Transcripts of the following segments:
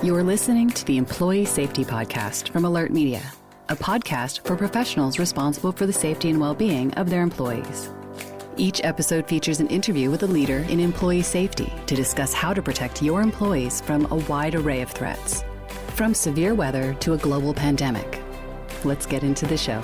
You're listening to the Employee Safety Podcast from Alert Media, a podcast for professionals responsible for the safety and well-being of their employees. Each episode features an interview with a leader in employee safety to discuss how to protect your employees from a wide array of threats, from severe weather to a global pandemic. Let's get into the show.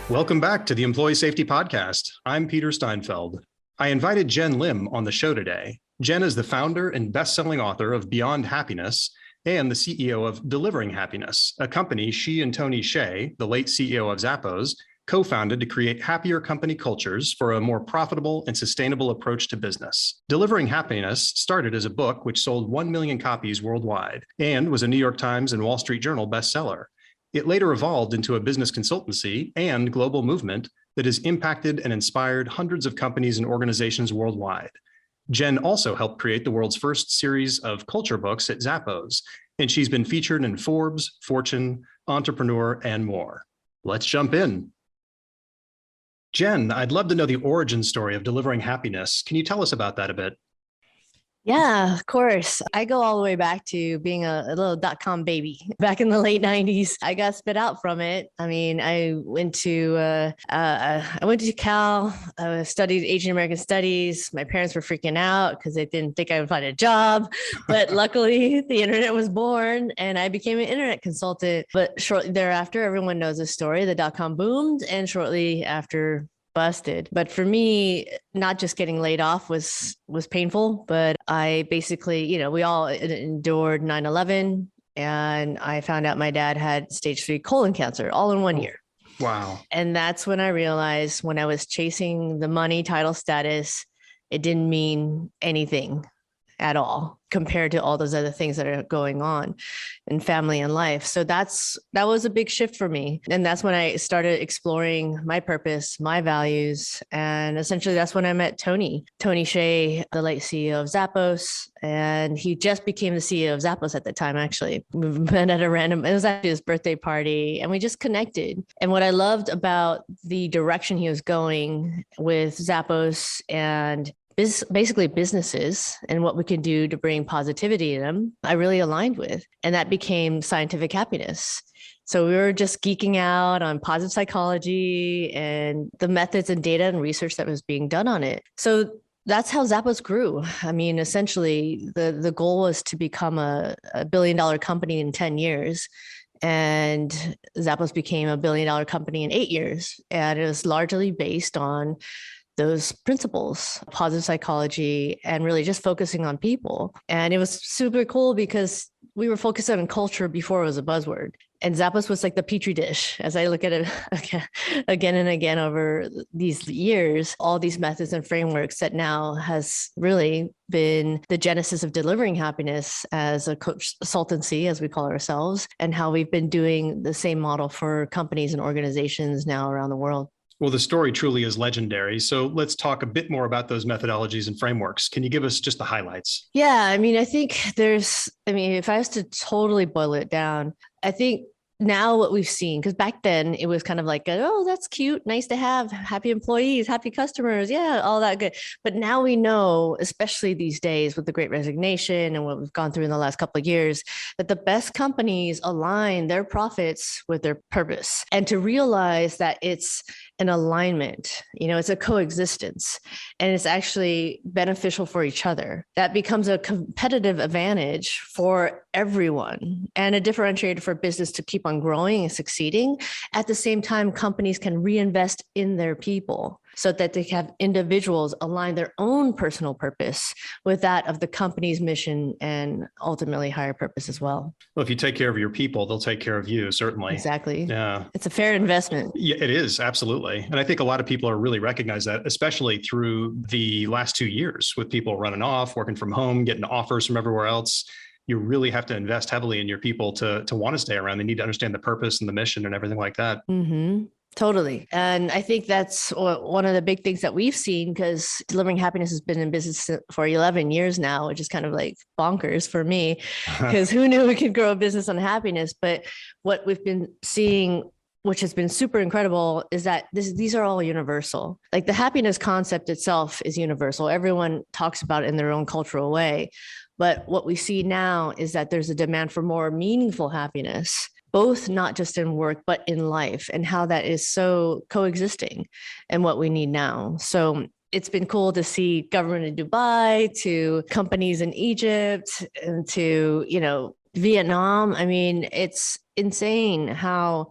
Welcome back to the Employee Safety Podcast. I'm Peter Steinfeld. I invited Jenn Lim on the show today. Jenn is the founder and best-selling author of Beyond Happiness and the CEO of Delivering Happiness, a company she and Tony Hsieh, the late CEO of Zappos, co-founded to create happier company cultures for a more profitable and sustainable approach to business. Delivering Happiness started as a book which sold 1 million copies worldwide and was a New York Times and Wall Street Journal bestseller. It later evolved into a business consultancy and global movement that has impacted and inspired hundreds of companies and organizations worldwide. Jenn also helped create the world's first series of culture books at Zappos, and she's been featured in Forbes, Fortune, Entrepreneur, and more. Let's jump in. Jenn, I'd love to know the origin story of Delivering Happiness. Can you tell us about that a bit? Yeah, of course. I go all the way back to being a little .com baby back in the late 90s. I got spit out from it. I mean, I went to Cal, studied Asian American studies. My parents were freaking out because they didn't think I would find a job. But luckily, the internet was born and I became an internet consultant. But shortly thereafter, everyone knows this story. The .com boomed, and shortly after, busted. But for me, not just getting laid off was painful, but I basically, we all endured 9/11, and I found out my dad had stage 3 colon cancer all in 1 year. Wow. And that's when I realized, when I was chasing the money, title, status, it didn't mean anything at all compared to all those other things that are going on in family and life. So that was a big shift for me. And that's when I started exploring my purpose, my values. And essentially that's when I met Tony Hsieh, the late CEO of Zappos. And he just became the CEO of Zappos at the time, actually. We met at it was actually his birthday party, and we just connected. And what I loved about the direction he was going with Zappos and basically businesses and what we can do to bring positivity in them, I really aligned with. And that became scientific happiness. So we were just geeking out on positive psychology and the methods and data and research that was being done on it. So that's how Zappos grew. I mean, essentially, the goal was to become a $1 billion company in 10 years. And Zappos became a $1 billion company in 8 years. And it was largely based on those principles, positive psychology, and really just focusing on people. And it was super cool because we were focused on culture before it was a buzzword. And Zappos was like the petri dish. As I look at it again and again over these years, all these methods and frameworks that now has really been the genesis of Delivering Happiness as a consultancy, as we call ourselves, and how we've been doing the same model for companies and organizations now around the world. Well, the story truly is legendary. So let's talk a bit more about those methodologies and frameworks. Can you give us just the highlights? Yeah, I mean, I think if I was to totally boil it down, I think now what we've seen, because back then it was kind of like, oh, that's cute, nice to have, happy employees, happy customers, yeah, all that good. But now we know, especially these days with the Great Resignation and what we've gone through in the last couple of years, that the best companies align their profits with their purpose, and to realize that it's an alignment, it's a coexistence, and it's actually beneficial for each other. That becomes a competitive advantage for everyone and a differentiator for business to keep on growing and succeeding. At the same time, companies can reinvest in their people so that they have individuals align their own personal purpose with that of the company's mission and ultimately higher purpose as well. Well, if you take care of your people, they'll take care of you, certainly. Exactly. Yeah. It's a fair investment. Yeah, it is. Absolutely. And I think a lot of people are really recognize that, especially through the last 2 years with people running off, working from home, getting offers from everywhere else. You really have to invest heavily in your people to want to stay around. They need to understand the purpose and the mission and everything like that. Mm-hmm. Totally. And I think that's one of the big things that we've seen, because Delivering Happiness has been in business for 11 years now, which is kind of like bonkers for me, because who knew we could grow a business on happiness? But what we've been seeing which has been super incredible, is that these are all universal. Like the happiness concept itself is universal. Everyone talks about it in their own cultural way. But what we see now is that there's a demand for more meaningful happiness, both not just in work, but in life, and how that is so coexisting and what we need now. So it's been cool to see government in Dubai, to companies in Egypt, and to, Vietnam. I mean, it's insane how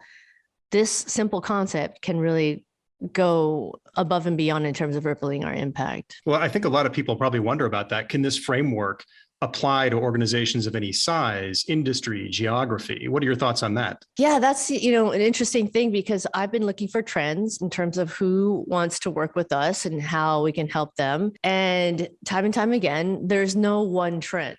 this simple concept can really go above and beyond in terms of rippling our impact. Well, I think a lot of people probably wonder about that. Can this framework apply to organizations of any size, industry, geography? What are your thoughts on that? Yeah, that's, an interesting thing, because I've been looking for trends in terms of who wants to work with us and how we can help them. And time again, there's no one trend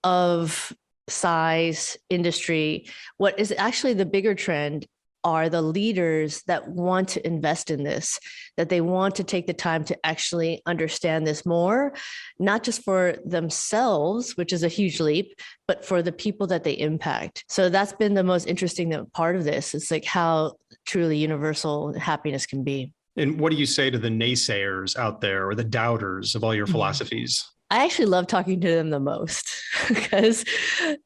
of size, industry. What is actually the bigger trend are the leaders that want to invest in this, that they want to take the time to actually understand this more, not just for themselves, which is a huge leap, but for the people that they impact. So that's been the most interesting part of this. It's like how truly universal happiness can be. And what do you say to the naysayers out there, or the doubters of all your philosophies? I actually love talking to them the most, because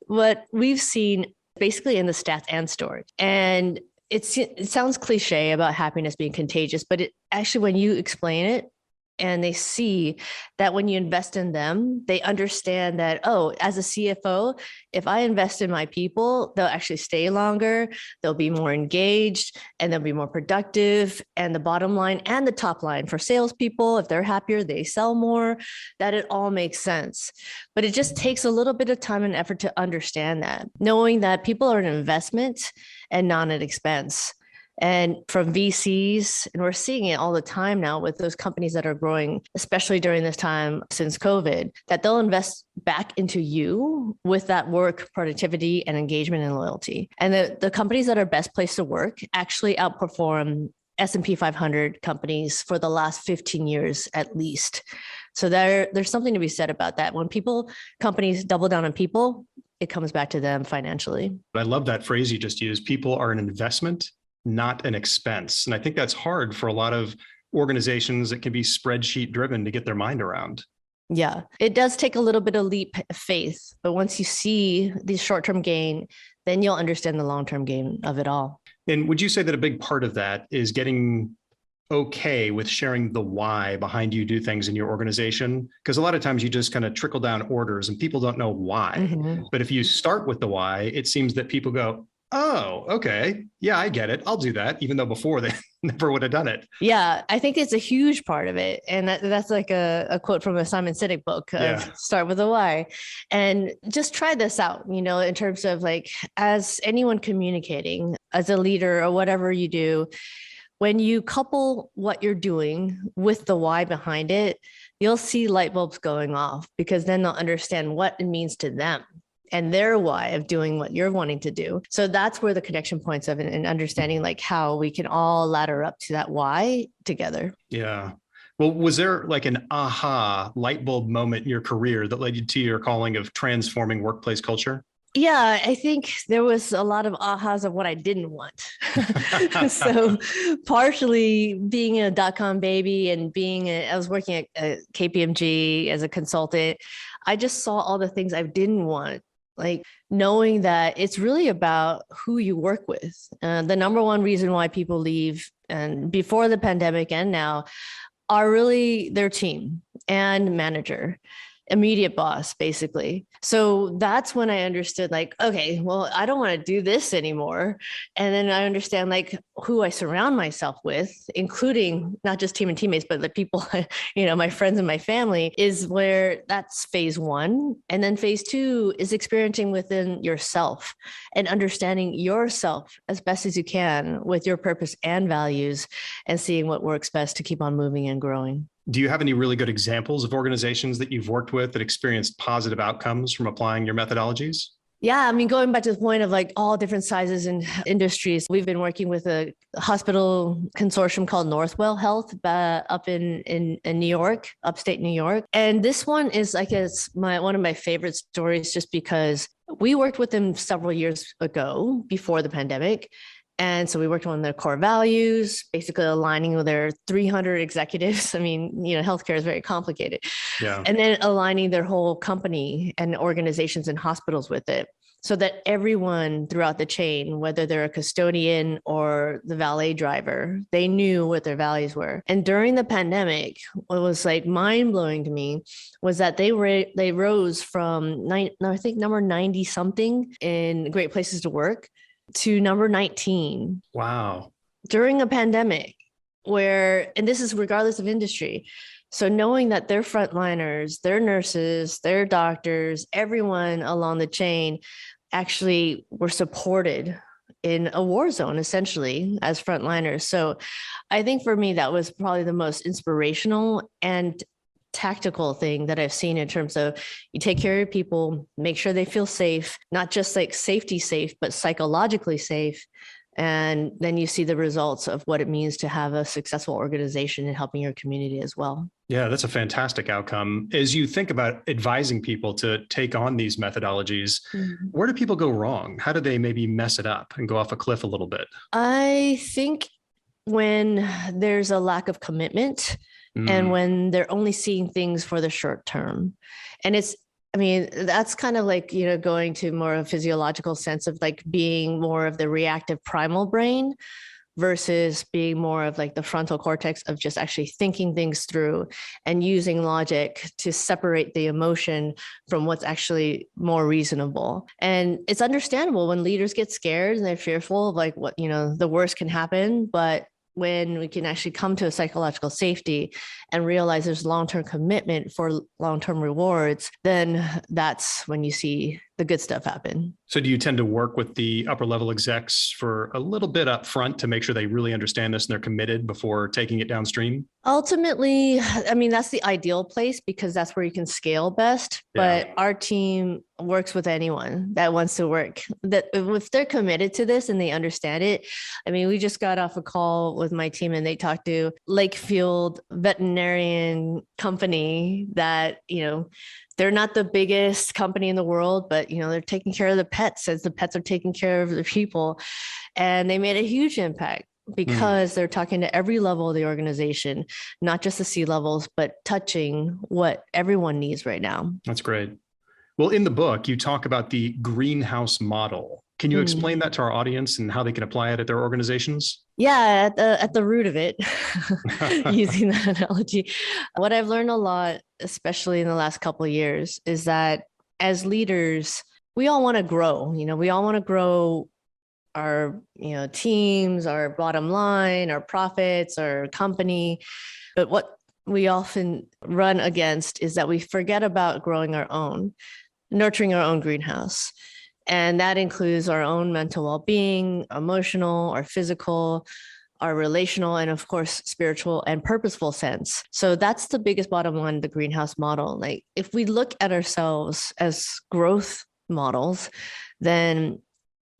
what we've seen basically in the stats and story, and it sounds cliche about happiness being contagious, but it actually, when you explain it and they see that when you invest in them, they understand that, oh, as a CFO, if I invest in my people, they'll actually stay longer, they'll be more engaged, and they'll be more productive. And the bottom line and the top line for salespeople, if they're happier, they sell more, that it all makes sense. But it just takes a little bit of time and effort to understand that, knowing that people are an investment and not an expense. And from VCs, and we're seeing it all the time now with those companies that are growing, especially during this time since COVID, that they'll invest back into you with that work productivity and engagement and loyalty. And the companies that are best placed to work actually outperform S&P 500 companies for the last 15 years at least. So there's something to be said about that. When companies double down on people, it comes back to them financially. I love that phrase you just used. People are an investment, not an expense. And I think that's hard for a lot of organizations that can be spreadsheet driven to get their mind around. Yeah, it does take a little bit of leap of faith, but once you see the short-term gain, then you'll understand the long-term gain of it all. And would you say that a big part of that is getting okay with sharing the why behind you do things in your organization? Because a lot of times you just kind of trickle down orders and people don't know why. Mm-hmm. But if you start with the why, it seems that people go, oh, okay. Yeah, I get it. I'll do that, even though before they never would have done it. Yeah, I think it's a huge part of it. And that's like a quote from a Simon Sinek book, Start with a why. And just try this out, in terms of like, as anyone communicating, as a leader or whatever you do, when you couple what you're doing with the why behind it, you'll see light bulbs going off, because then they'll understand what it means to them and their why of doing what you're wanting to do. So that's where the connection points of it, and understanding like how we can all ladder up to that why together. Yeah. Well, was there like an aha light bulb moment in your career that led you to your calling of transforming workplace culture? Yeah, I think there was a lot of ahas of what I didn't want. So partially being a dot-com baby and I was working at KPMG as a consultant, I just saw all the things I didn't want. Like knowing that it's really about who you work with. The number one reason why people leave, and before the pandemic and now, are really their team and manager, immediate boss, basically. So that's when I understood like, okay, well, I don't want to do this anymore. And then I understand like who I surround myself with, including not just team and teammates, but the people, my friends and my family, is where that's phase one. And then phase two is experiencing within yourself and understanding yourself as best as you can with your purpose and values, and seeing what works best to keep on moving and growing. Do you have any really good examples of organizations that you've worked with that experienced positive outcomes from applying your methodologies? Yeah, I mean, going back to the point of like all different sizes and industries, we've been working with a hospital consortium called Northwell Health up in New York, upstate New York. And this one is, I guess, one of my favorite stories, just because we worked with them several years ago before the pandemic. And so we worked on their core values, basically aligning with their 300 executives. I mean, healthcare is very complicated. Yeah. And then aligning their whole company and organizations and hospitals with it, so that everyone throughout the chain, whether they're a custodian or the valet driver, they knew what their values were. And during the pandemic, what was like mind blowing to me was that they rose from I think number 90 something in Great Places to Work to number 19. Wow. During a pandemic, and this is regardless of industry. So knowing that their frontliners, their nurses, their doctors, everyone along the chain actually were supported in a war zone, essentially, as frontliners. So I think for me, that was probably the most inspirational and tactical thing that I've seen in terms of you take care of your people, make sure they feel safe, not just like safety safe, but psychologically safe. And then you see the results of what it means to have a successful organization and helping your community as well. Yeah, that's a fantastic outcome. As you think about advising people to take on these methodologies, where do people go wrong? How do they maybe mess it up and go off a cliff a little bit? I think when there's a lack of commitment and when they're only seeing things for the short term. And that's kind of like, going to more of a physiological sense of like being more of the reactive primal brain versus being more of like the frontal cortex of just actually thinking things through and using logic to separate the emotion from what's actually more reasonable. And it's understandable when leaders get scared and they're fearful of like what, the worst can happen. But when we can actually come to a psychological safety and realize there's long-term commitment for long-term rewards, then that's when you see the good stuff happen. So do you tend to work with the upper level execs for a little bit up front to make sure they really understand this and they're committed before taking it downstream? Ultimately, that's the ideal place because that's where you can scale best. Yeah. But our team works with anyone that wants to work. That if they're committed to this and they understand it. We just got off a call with my team and they talked to Lakefield Veterinarian Company that, they're not the biggest company in the world, but they're taking care of the pets as the pets are taking care of the people. And they made a huge impact because they're talking to every level of the organization, not just the C-levels, but touching what everyone needs right now. That's great. Well, in the book, you talk about the greenhouse model. Can you explain that to our audience and how they can apply it at their organizations? Yeah, at the root of it, using that analogy, what I've learned a lot, especially in the last couple of years, is that as leaders, we all want to grow. We all want to grow our teams, our bottom line, our profits, our company. But what we often run against is that we forget about growing our own, nurturing our own greenhouse. And that includes our own mental well-being, emotional, our physical, our relational, and of course, spiritual and purposeful sense. So that's the biggest bottom line of the greenhouse model. Like if we look at ourselves as growth models, then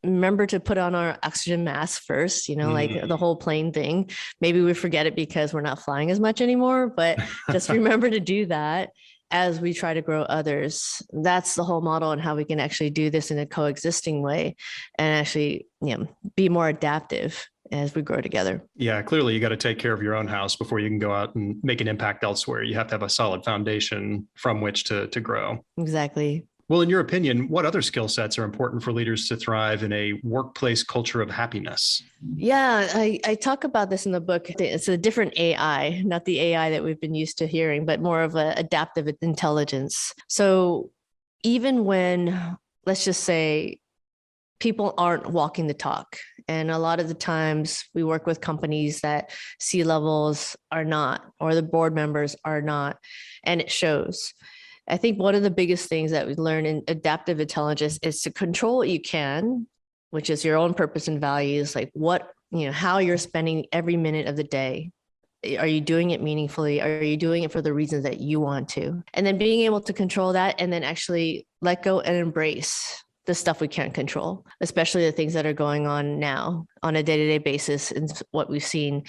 remember to put on our oxygen mask first, like the whole plane thing. Maybe we forget it because we're not flying as much anymore, but just remember to do that as we try to grow others. That's the whole model and how we can actually do this in a coexisting way and actually, be more adaptive as we grow together. Yeah, clearly you got to take care of your own house before you can go out and make an impact elsewhere. You have to have a solid foundation from which to grow. Exactly. Well, in your opinion, what other skill sets are important for leaders to thrive in a workplace culture of happiness? Yeah, I talk about this in the book. It's a different AI, not the AI that we've been used to hearing, but more of an adaptive intelligence. So even when, let's just say, people aren't walking the talk, and a lot of the times we work with companies that C-levels are not, or the board members are not, and it shows. I think one of the biggest things that we learn in adaptive intelligence is to control what you can, which is your own purpose and values, like how you're spending every minute of the day. Are you doing it meaningfully? Are you doing it for the reasons that you want to? And then being able to control that and then actually let go and embrace the stuff we can't control, especially the things that are going on now on a day-to-day basis and what we've seen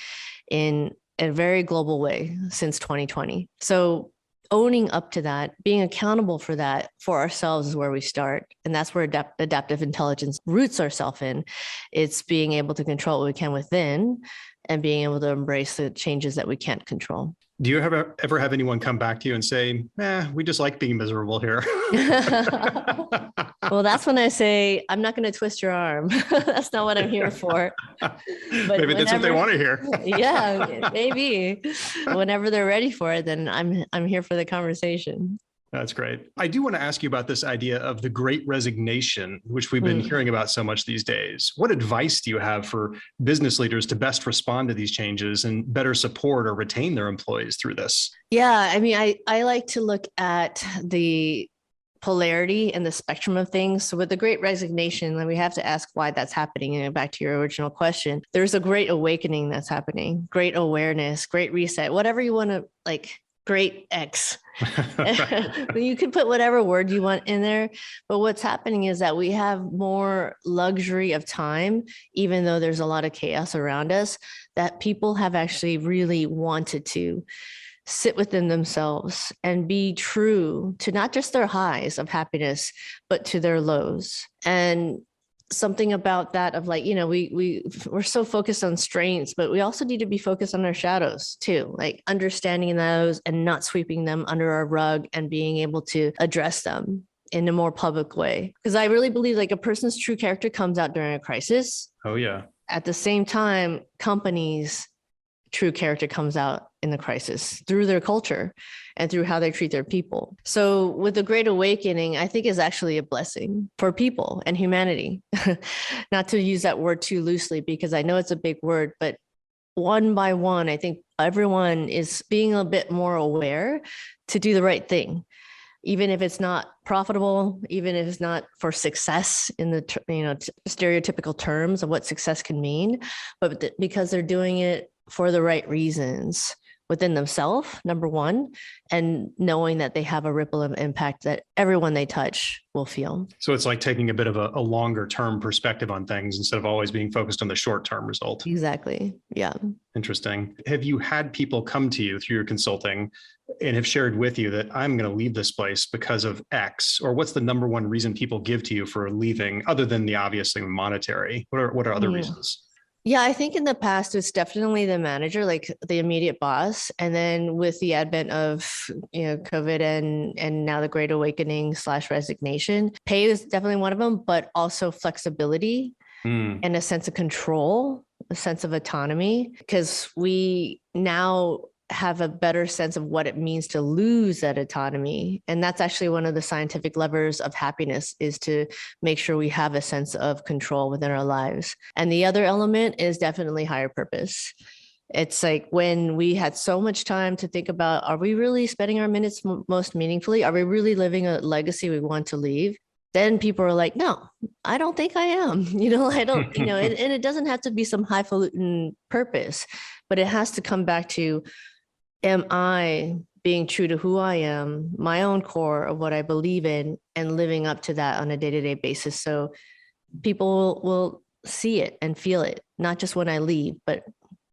in a very global way since 2020. So owning up to that, being accountable for that for ourselves is where we start. And that's where adaptive intelligence roots ourselves in. It's being able to control what we can within and being able to embrace the changes that we can't control. Do you ever have anyone come back to you and say, we just like being miserable here? Well, that's when I say, I'm not going to twist your arm. That's not what I'm here for. But maybe that's what they want to hear. Yeah, maybe. Whenever they're ready for it, then I'm here for the conversation. That's great. I do want to ask you about this idea of the Great Resignation, which we've been hearing about so much these days. What advice do you have for business leaders to best respond to these changes and better support or retain their employees through this? Yeah, I mean, I like to look at the polarity and the spectrum of things. So with the Great Resignation, then we have to ask why that's happening. And back to your original question, there's a great awakening that's happening, great awareness, great reset, whatever you want to like. Great X. You can put whatever word you want in there. But what's happening is that we have more luxury of time, even though there's a lot of chaos around us, that people have actually really wanted to sit within themselves and be true to not just their highs of happiness, but to their lows. And something about that of like, we're so focused on strengths, but we also need to be focused on our shadows too, like understanding those and not sweeping them under our rug and being able to address them in a more public way. Because I really believe like a person's true character comes out during a crisis. Oh, yeah. At the same time, companies' true character comes out in the crisis through their culture and through how they treat their people. So with the Great Awakening, I think is actually a blessing for people and humanity. Not to use that word too loosely, because I know it's a big word, but one by one, I think everyone is being a bit more aware to do the right thing. Even if it's not profitable, even if it's not for success in the stereotypical terms of what success can mean, but because they're doing it for the right reasons within themselves, number one, and knowing that they have a ripple of impact that everyone they touch will feel. So it's like taking a bit of a longer term perspective on things instead of always being focused on the short term result. Exactly. Yeah. Interesting. Have you had people come to you through your consulting and have shared with you that I'm going to leave this place because of X? Or what's the number one reason people give to you for leaving, other than the obviously monetary? What are other reasons? Yeah, I think in the past, it's definitely the manager, like the immediate boss. And then with the advent of, COVID and now the Great Awakening / resignation, pay is definitely one of them, but also flexibility and a sense of control, a sense of autonomy, because we now have a better sense of what it means to lose that autonomy. And that's actually one of the scientific levers of happiness, is to make sure we have a sense of control within our lives. And the other element is definitely higher purpose. It's like when we had so much time to think about, are we really spending our minutes most meaningfully? Are we really living a legacy we want to leave? Then people are like, no, I don't think I am. I don't, and it doesn't have to be some highfalutin purpose, but it has to come back to, am I being true to who I am, my own core of what I believe in, and living up to that on a day-to-day basis? So people will see it and feel it, not just when I leave, but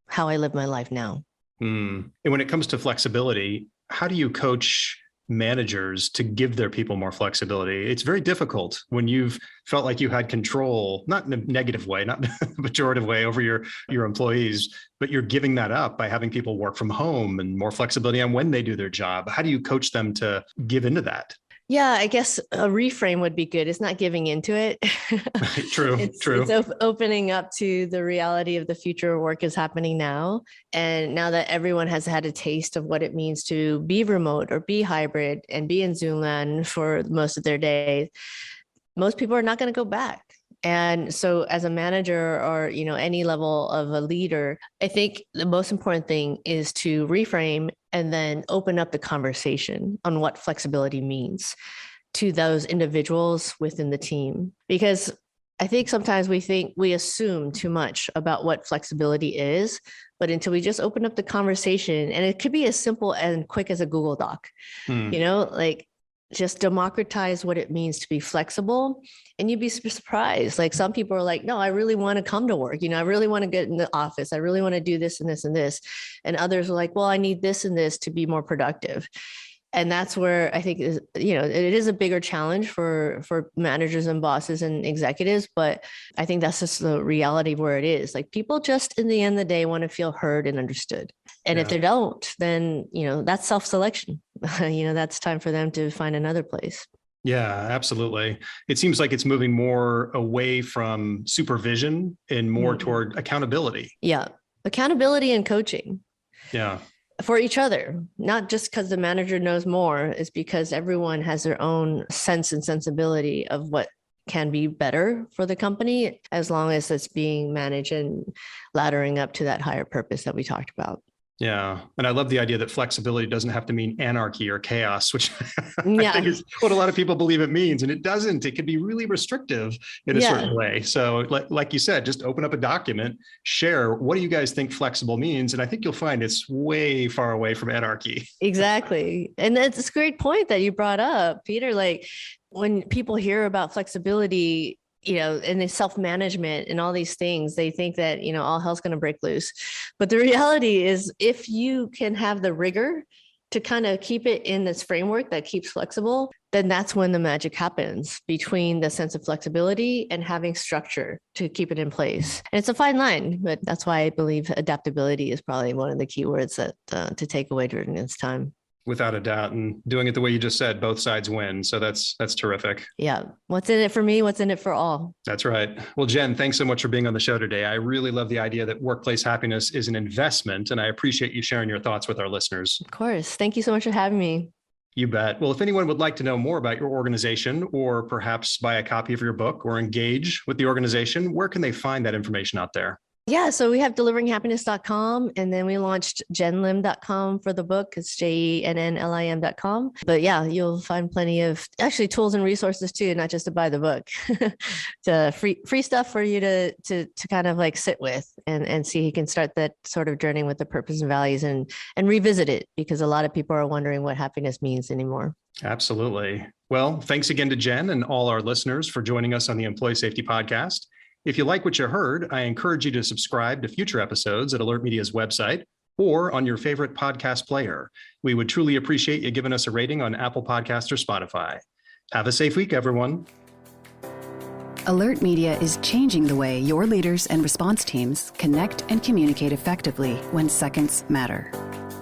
how I live my life now. And when it comes to flexibility, how do you coach managers to give their people more flexibility? It's very difficult when you've felt like you had control, not in a negative way, not in a pejorative way, over your employees, but you're giving that up by having people work from home and more flexibility on when they do their job. How do you coach them to give into that? Yeah, I guess a reframe would be good. It's not giving into it. True. It's opening up to the reality of the future of work is happening now. And now that everyone has had a taste of what it means to be remote or be hybrid and be in Zoom land for most of their day, most people are not going to go back. And so as a manager or, any level of a leader, I think the most important thing is to reframe and then open up the conversation on what flexibility means to those individuals within the team. Because I think sometimes we assume too much about what flexibility is, but until we just open up the conversation, and it could be as simple and quick as a Google Doc, just democratize what it means to be flexible, and you'd be surprised. Like some people are like, no, I really want to come to work. I really want to get in the office. I really want to do this and this and this. And others are like, well, I need this and this to be more productive. And that's where I think is, it is a bigger challenge for managers and bosses and executives, but I think that's just the reality of where it is. Like, people just in the end of the day want to feel heard and understood. And if they don't, then, that's self-selection. That's time for them to find another place. Yeah, absolutely. It seems like it's moving more away from supervision and more toward accountability. Yeah. Accountability and coaching. Yeah. For each other, not just because the manager knows more, it's because everyone has their own sense and sensibility of what can be better for the company, as long as it's being managed and laddering up to that higher purpose that we talked about. Yeah. And I love the idea that flexibility doesn't have to mean anarchy or chaos, which I think is what a lot of people believe it means. And it doesn't. It can be really restrictive in a certain way. So like you said, just open up a document, share, what do you guys think flexible means? And I think you'll find it's way far away from anarchy. Exactly. And that's a great point that you brought up, Peter. Like, when people hear about flexibility, and the self-management and all these things, they think that, all hell's going to break loose. But the reality is, if you can have the rigor to kind of keep it in this framework that keeps flexible, then that's when the magic happens, between the sense of flexibility and having structure to keep it in place. And it's a fine line, but that's why I believe adaptability is probably one of the key words that to take away during this time. Without a doubt. And doing it the way you just said, both sides win. So that's terrific. Yeah. What's in it for me? What's in it for all? That's right. Well, Jenn, thanks so much for being on the show today. I really love the idea that workplace happiness is an investment, and I appreciate you sharing your thoughts with our listeners. Of course. Thank you so much for having me. You bet. Well, if anyone would like to know more about your organization, or perhaps buy a copy of your book or engage with the organization, where can they find that information out there? Yeah, so we have deliveringhappiness.com, and then we launched jennlim.com for the book. It's jennlim.com. But yeah, you'll find plenty of actually tools and resources too, not just to buy the book, to free stuff for you to kind of like sit with and see. You can start that sort of journey with the purpose and values and revisit it, because a lot of people are wondering what happiness means anymore. Absolutely. Well, thanks again to Jenn and all our listeners for joining us on the Employee Safety Podcast. If you like what you heard, I encourage you to subscribe to future episodes at Alert Media's website or on your favorite podcast player. We would truly appreciate you giving us a rating on Apple Podcasts or Spotify. Have a safe week, everyone. Alert Media is changing the way your leaders and response teams connect and communicate effectively when seconds matter.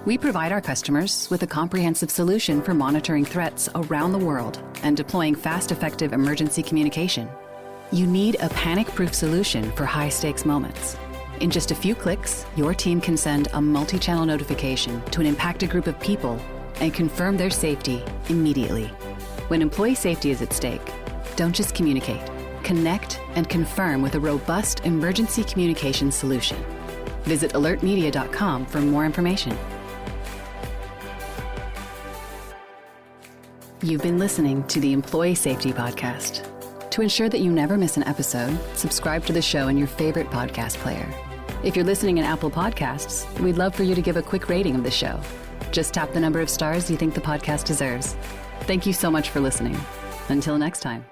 We provide our customers with a comprehensive solution for monitoring threats around the world and deploying fast, effective emergency communication. You need a panic-proof solution for high-stakes moments. In just a few clicks, your team can send a multi-channel notification to an impacted group of people and confirm their safety immediately. When employee safety is at stake, don't just communicate. Connect and confirm with a robust emergency communication solution. Visit alertmedia.com for more information. You've been listening to the Employee Safety Podcast. To ensure that you never miss an episode, subscribe to the show in your favorite podcast player. If you're listening in Apple Podcasts, we'd love for you to give a quick rating of the show. Just tap the number of stars you think the podcast deserves. Thank you so much for listening. Until next time.